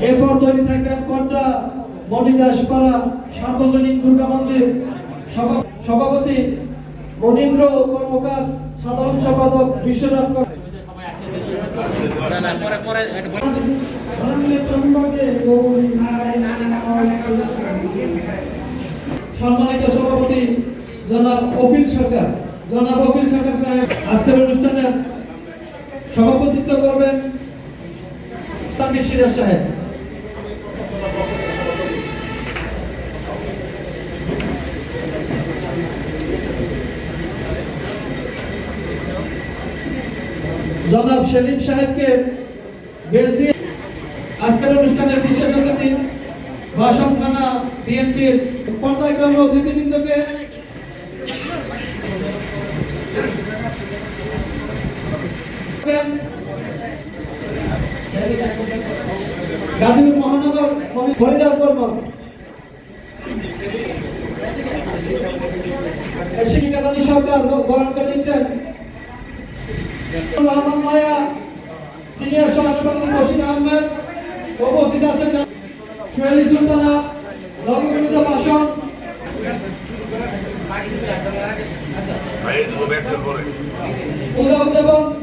এরপর তৈরি থাকবেন কন্যা মণিদাসপাড়া সার্বজনীন দুর্গা মন্দির সভাপতি মনীন্দ্র কর্মকার, সাধারণ সম্পাদক বিশ্বনাথ সম্মানিত সভাপতি জনাব অখিল সরকার সাহেব আজকের অনুষ্ঠানের সভাপতিত্ব করবেন। তামিল সিরাজ সাহেব জনাব সেলিম সাহেবকে বেশ দিয়ে আজকের অনুষ্ঠানের বিশেষ অতিথি ভাষণ থানা বিএনপির পর্যায়ক্রমে অতিথিবৃন্দকে গাজীপুর মহানগর ফরিদাস বর্মন, শিক্ষারানী সরকার বরণ করে নিচ্ছেন। রহমান মায়া সিনিয়র সহসভাপতি বশির আহমেদ উপস্থিত আছেন। সোহেলি সুলতানা লঘুকবিতা ভাষণ উদ্যোগ